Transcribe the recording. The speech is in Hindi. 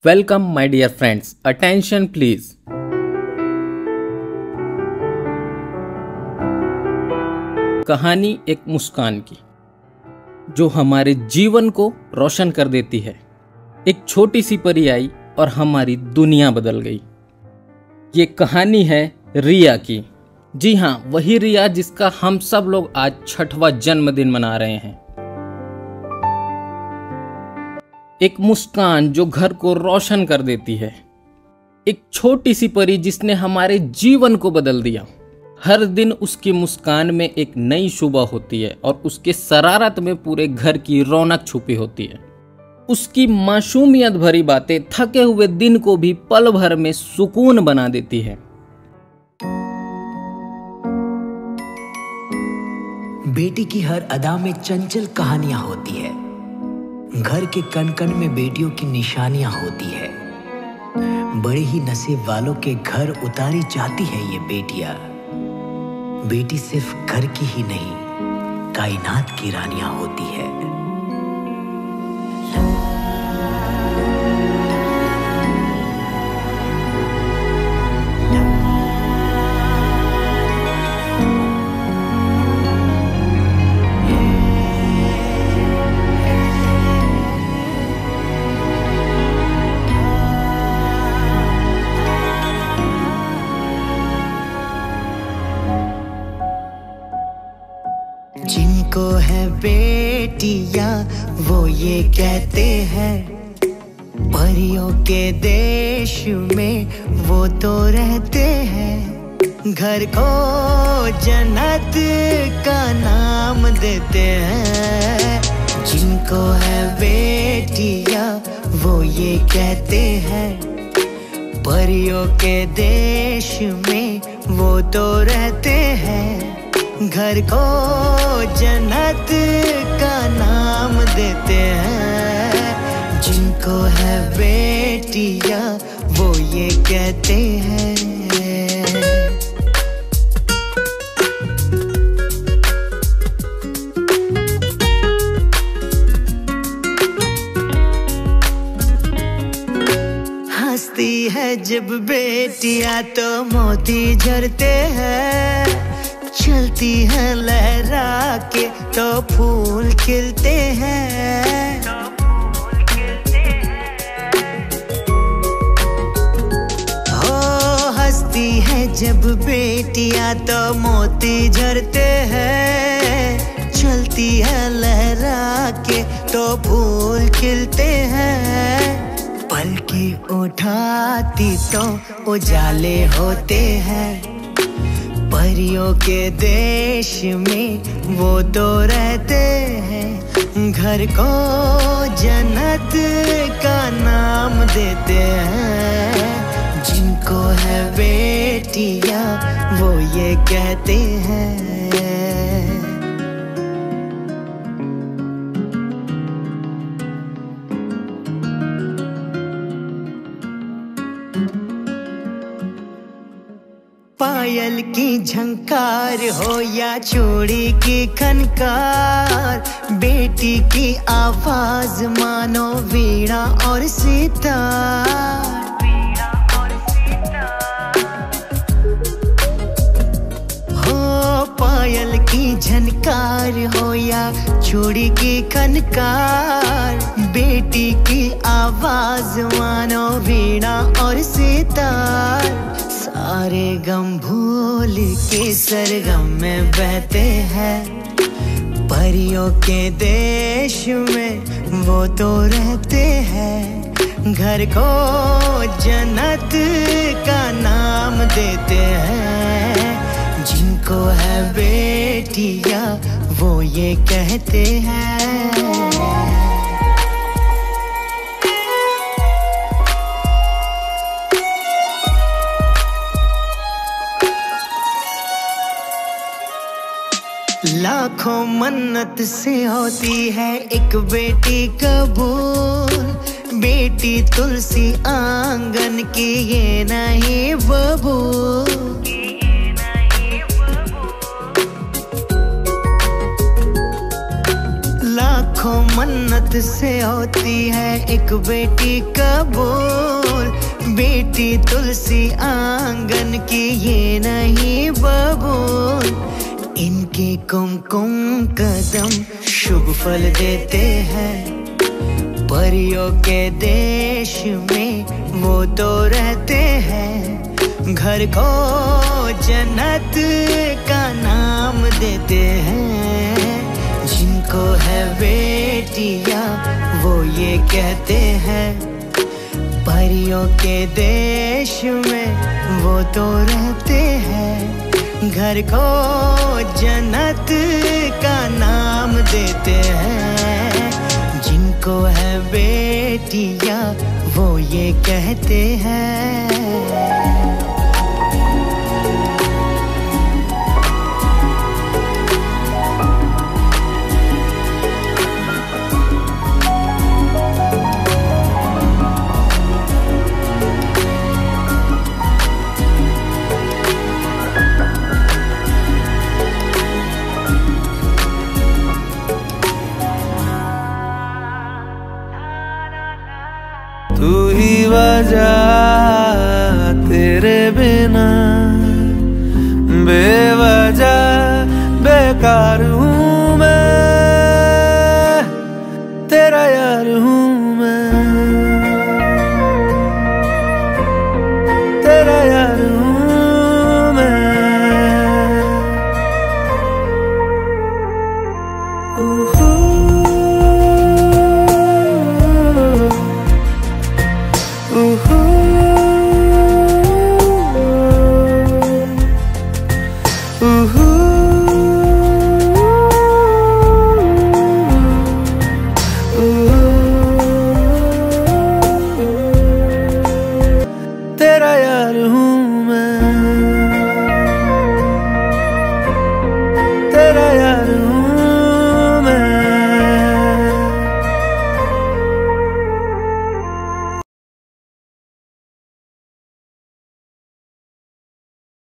Welcome my dear friends, attention please. कहानी एक मुस्कान की जो हमारे जीवन को रोशन कर देती है। एक छोटी सी परी आई और हमारी दुनिया बदल गई। ये कहानी है रिया की। जी हाँ, वही रिया जिसका हम सब लोग आज 6वां जन्मदिन मना रहे हैं। एक मुस्कान जो घर को रोशन कर देती है। एक छोटी सी परी जिसने हमारे जीवन को बदल दिया। हर दिन उसकी मुस्कान में एक नई सुबह होती है और उसके शरारत में पूरे घर की रौनक छुपी होती है। उसकी मासूमियत भरी बातें थके हुए दिन को भी पल भर में सुकून बना देती है। बेटी की हर अदा में चंचल कहानियां होती है। घर के कण कण में बेटियों की निशानियां होती है। बड़े ही नसीब वालों के घर उतारी जाती है ये बेटियां। बेटी सिर्फ घर की ही नहीं, कायनात की रानियां होती है। जिनको है बेटियां वो ये कहते हैं, परियों के देश में वो तो रहते हैं। घर को जन्नत का नाम देते हैं। जिनको है बेटियां वो ये कहते हैं, परियों के देश में वो तो रहते हैं। घर को जन्नत का नाम देते हैं। जिनको है बेटियां वो ये कहते हैं। हंसती है जब बेटियां तो मोती झरते हैं। चलती है लहरा के तो फूल खिलते हैं। हो हंसती है जब बेटियां तो मोती झरते हैं। चलती है लहरा के तो फूल खिलते हैं। पलकी उठाती तो उजाले होते हैं। परियों के देश में वो तो रहते हैं। घर को जन्नत का नाम देते हैं। जिनको है बेटियां वो ये कहते हैं। पायल की झंकार हो या चूड़ी की खनकार, बेटी की आवाज मानो वीणा और सितार। हो पायल की झनकार हो या चूड़ी की खनकार, बेटी की आवाज मानो वीणा और सितार। सारे गम भूल के सरगम में बहते हैं। परियों के देश में वो तो रहते हैं। घर को जन्नत का नाम देते हैं। जिनको है बेटियां वो ये कहते हैं। लाखों मन्नत से होती है एक बेटी कबूल। बेटी तुलसी आंगन की ये नहीं बबूल। लाखों मन्नत से होती है एक बेटी कबूल। फूलती तुलसी आंगन की ये नहीं बबूल, इनके कुमकुम कदम शुभ फल देते हैं। परियों के देश में वो तो रहते हैं, घर को जन्नत का नाम देते हैं। जिनको है बेटियां वो ये कहते हैं, परियों के देश में वो तो रहते हैं, घर को जन्नत का नाम देते हैं। जिनको है बेटियां वो ये कहते हैं। तू ही वजह, तेरे बिना बेवजह बेकार हूँ मैं, तेरा यार हूँ मैं, तेरा यार हूँ मैं। Ooh.